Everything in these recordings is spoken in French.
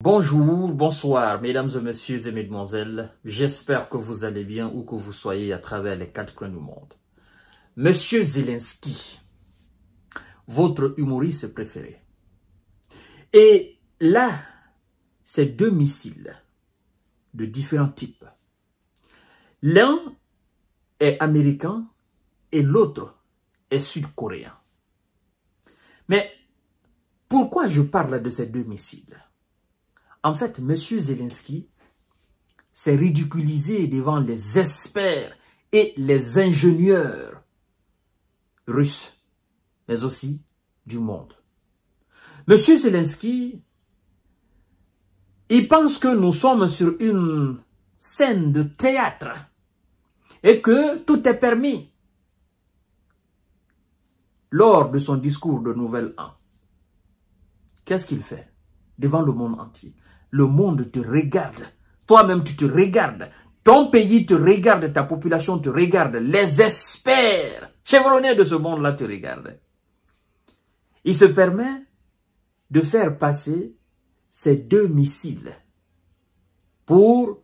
Bonjour, bonsoir, mesdames et messieurs et mesdemoiselles. J'espère que vous allez bien où que vous soyez à travers les quatre coins du monde. Monsieur Zelensky, votre humoriste préféré. Et là, c'est deux missiles de différents types. L'un est américain et l'autre est sud-coréen. Mais pourquoi je parle de ces deux missiles? En fait, M. Zelensky s'est ridiculisé devant les experts et les ingénieurs russes, mais aussi du monde. M. Zelensky, il pense que nous sommes sur une scène de théâtre et que tout est permis. Lors de son discours de Nouvel An, qu'est-ce qu'il fait devant le monde entier? Le monde te regarde. Toi-même, tu te regardes. Ton pays te regarde. Ta population te regarde. Les experts chevronnés de ce monde-là te regardent. Il se permet de faire passer ces deux missiles pour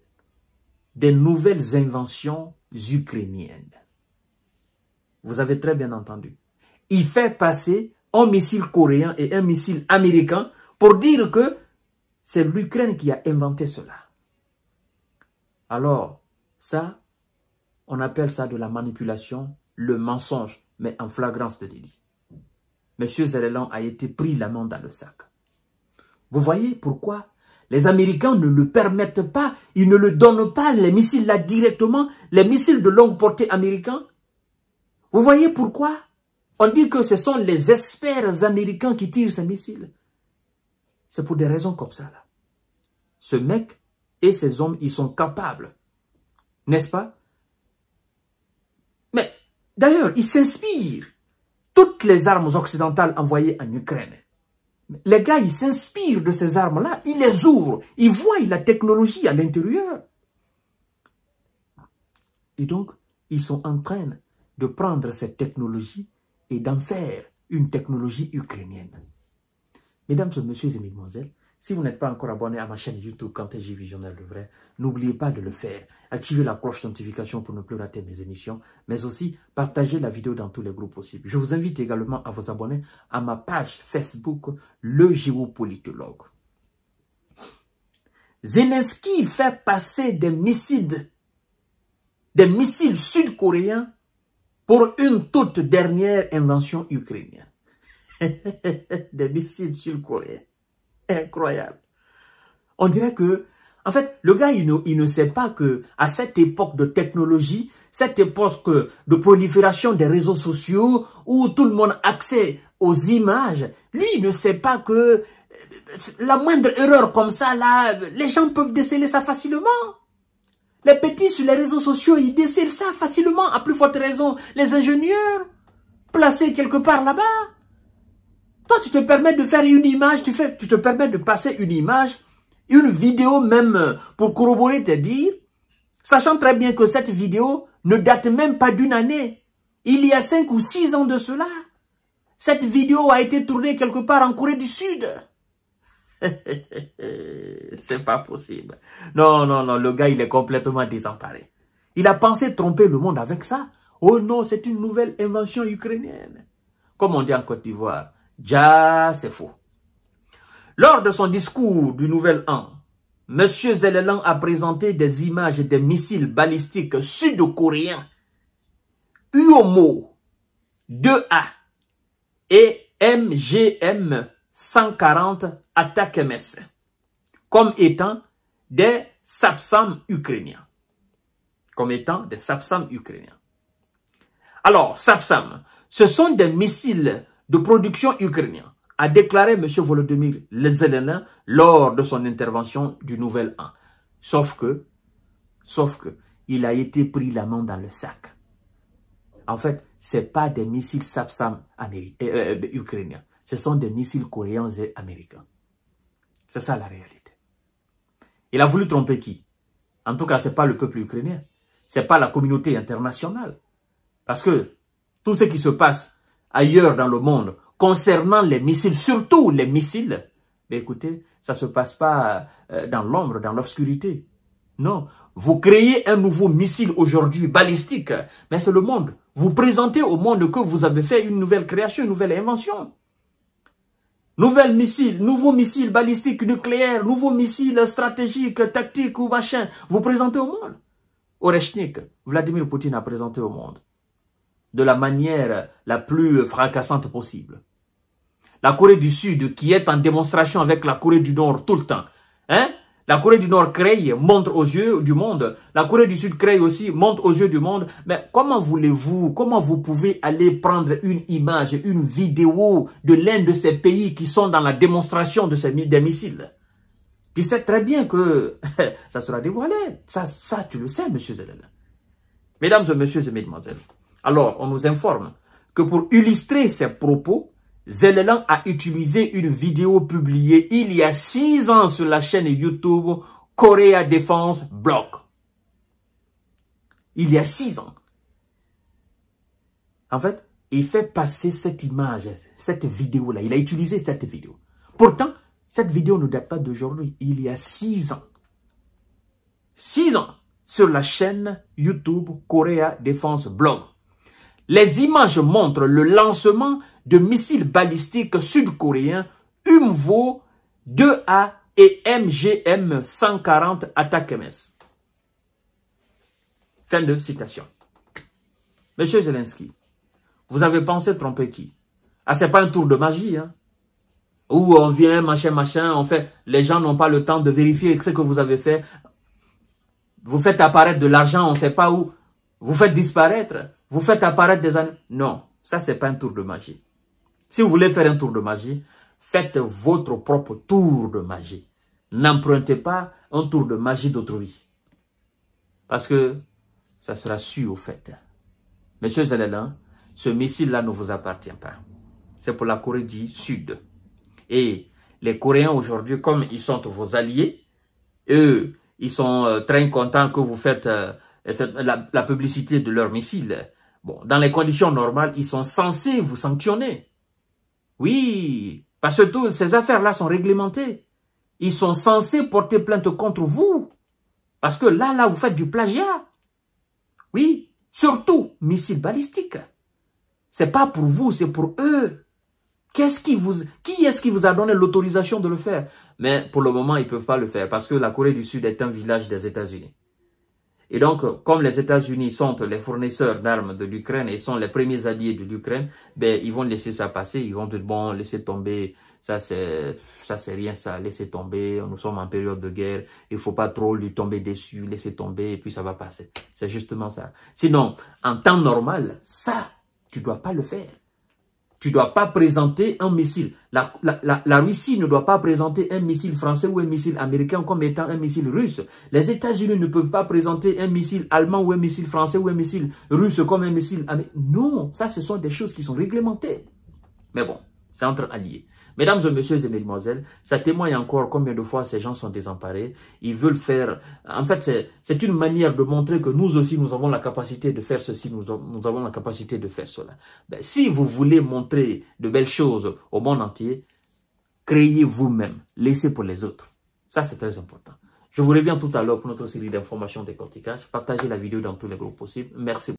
des nouvelles inventions ukrainiennes. Vous avez très bien entendu. Il fait passer un missile coréen et un missile américain pour dire que c'est l'Ukraine qui a inventé cela. Alors, ça, on appelle ça de la manipulation, le mensonge, mais en flagrance de délit. Monsieur Zelensky a été pris la main dans le sac. Vous voyez pourquoi les Américains ne le permettent pas, ils ne le donnent pas, les missiles là directement, les missiles de longue portée américains. Vous voyez pourquoi on dit que ce sont les experts américains qui tirent ces missiles. C'est pour des raisons comme ça, là. Ce mec et ces hommes, ils sont capables. N'est-ce pas? Mais, d'ailleurs, ils s'inspirent. Toutes les armes occidentales envoyées en Ukraine. Les gars, ils s'inspirent de ces armes-là. Ils les ouvrent. Ils voient la technologie à l'intérieur. Et donc, ils sont en train de prendre cette technologie et d'en faire une technologie ukrainienne. Mesdames et messieurs et mesdemoiselles, si vous n'êtes pas encore abonné à ma chaîne YouTube Kanteji Visionnaire le vrai, n'oubliez pas de le faire. Activez la cloche de notification pour ne plus rater mes émissions, mais aussi partagez la vidéo dans tous les groupes possibles. Je vous invite également à vous abonner à ma page Facebook, le géopolitologue. Zelensky fait passer des missiles sud-coréens pour une toute dernière invention ukrainienne. Des missiles sud-coréens. Incroyable. On dirait que, en fait, le gars, il ne sait pas que à cette époque de technologie, cette époque de prolifération des réseaux sociaux, où tout le monde a accès aux images, lui, il ne sait pas que la moindre erreur comme ça, là, les gens peuvent déceler ça facilement. Les petits sur les réseaux sociaux, ils décèlent ça facilement. À plus forte raison, les ingénieurs placés quelque part là-bas. Toi, tu te permets de faire une image, tu te permets de passer une image, une vidéo même pour corroborer tes dires, sachant très bien que cette vidéo ne date même pas d'une année. Il y a 5 ou 6 ans de cela. Cette vidéo a été tournée quelque part en Corée du Sud. C'est pas possible. Non, non, non, le gars, il est complètement désemparé. Il a pensé tromper le monde avec ça. Oh non, c'est une nouvelle invention ukrainienne. Comme on dit en Côte d'Ivoire. Ja, c'est faux. Lors de son discours du Nouvel An, M. Zelensky a présenté des images des missiles balistiques sud-coréens Uomo 2A et MGM 140 ATACMS comme étant des Sapsam ukrainiens. Alors, Sapsam, ce sont des missiles de production ukrainien, a déclaré M. Volodymyr Zelensky lors de son intervention du Nouvel An. Sauf que, il a été pris la main dans le sac. En fait, ce n'est pas des missiles Sapsam ukrainiens. Ce sont des missiles coréens et américains. C'est ça la réalité. Il a voulu tromper qui? En tout cas, ce n'est pas le peuple ukrainien. Ce n'est pas la communauté internationale. Parce que tout ce qui se passe ailleurs dans le monde, concernant les missiles, surtout les missiles, Mais écoutez, ça ne se passe pas dans l'ombre, dans l'obscurité. Non, vous créez un nouveau missile aujourd'hui, balistique, mais c'est le monde. Vous présentez au monde que vous avez fait une nouvelle création, une nouvelle invention. Nouveau missile balistique nucléaire, nouveau missile stratégique, tactique ou machin. Vous présentez au monde. Oreshnik, Vladimir Poutine a présenté au monde. De la manière la plus fracassante possible. La Corée du Sud qui est en démonstration avec la Corée du Nord tout le temps. Hein? La Corée du Nord crée, montre aux yeux du monde. La Corée du Sud crée aussi, montre aux yeux du monde. Mais comment vous pouvez aller prendre une image, une vidéo de l'un de ces pays qui sont dans la démonstration de des missiles? Tu sais très bien que ça sera dévoilé. Ça tu le sais, monsieur Zelensky. Mesdames et messieurs et mesdemoiselles, alors on nous informe que pour illustrer ses propos, Zelensky a utilisé une vidéo publiée il y a 6 ans sur la chaîne YouTube Korea Defense Blog. Il y a 6 ans. En fait, il fait passer cette image, cette vidéo-là. Il a utilisé cette vidéo. Pourtant, cette vidéo ne date pas d'aujourd'hui. Il y a 6 ans. 6 ans sur la chaîne YouTube Korea Defense Blog. Les images montrent le lancement de missiles balistiques sud-coréens Humvo 2A et MGM 140 ATACMS. Fin de citation. Monsieur Zelensky, vous avez pensé tromper qui? Ah, c'est pas un tour de magie, hein? Où on vient, machin, on fait. Les gens n'ont pas le temps de vérifier ce que vous avez fait. Vous faites apparaître de l'argent, on ne sait pas où. Vous faites disparaître. Vous faites apparaître des années. Non, ça, c'est pas un tour de magie. Si vous voulez faire un tour de magie, faites votre propre tour de magie. N'empruntez pas un tour de magie d'autrui. Parce que ça sera su au fait. Monsieur Zelensky, ce missile-là ne vous appartient pas. C'est pour la Corée du Sud. Et les Coréens aujourd'hui, comme ils sont vos alliés, eux, ils sont très contents que vous faites la publicité de leurs missiles. Bon, dans les conditions normales, ils sont censés vous sanctionner. Oui, parce que toutes ces affaires-là sont réglementées. Ils sont censés porter plainte contre vous. Parce que là, vous faites du plagiat. Oui, surtout missiles balistiques. C'est pas pour vous, c'est pour eux. Qui est-ce qui vous a donné l'autorisation de le faire? Mais pour le moment, ils ne peuvent pas le faire parce que la Corée du Sud est un village des États-Unis. Et donc, comme les États-Unis sont les fournisseurs d'armes de l'Ukraine et sont les premiers alliés de l'Ukraine, ben, ils vont laisser ça passer. Ils vont dire, bon, laissez tomber, ça c'est rien ça, laissez tomber, nous sommes en période de guerre, il ne faut pas trop lui tomber dessus, laissez tomber et puis ça va passer. C'est justement ça. Sinon, en temps normal, ça, tu ne dois pas le faire. Tu ne dois pas présenter un missile. La Russie ne doit pas présenter un missile français ou un missile américain comme étant un missile russe. Les États-Unis ne peuvent pas présenter un missile allemand ou un missile français ou un missile russe comme un missile américain. Non, ça, ce sont des choses qui sont réglementées. Mais bon, c'est entre alliés. Mesdames et messieurs et mesdemoiselles, ça témoigne encore combien de fois ces gens sont désemparés. Ils veulent faire... En fait, c'est une manière de montrer que nous aussi, nous avons la capacité de faire ceci, nous avons la capacité de faire cela. Ben, si vous voulez montrer de belles choses au monde entier, créez vous-même. Laissez pour les autres. Ça, c'est très important. Je vous reviens tout à l'heure pour notre série d'informations décortiquage. Partagez la vidéo dans tous les groupes possibles. Merci.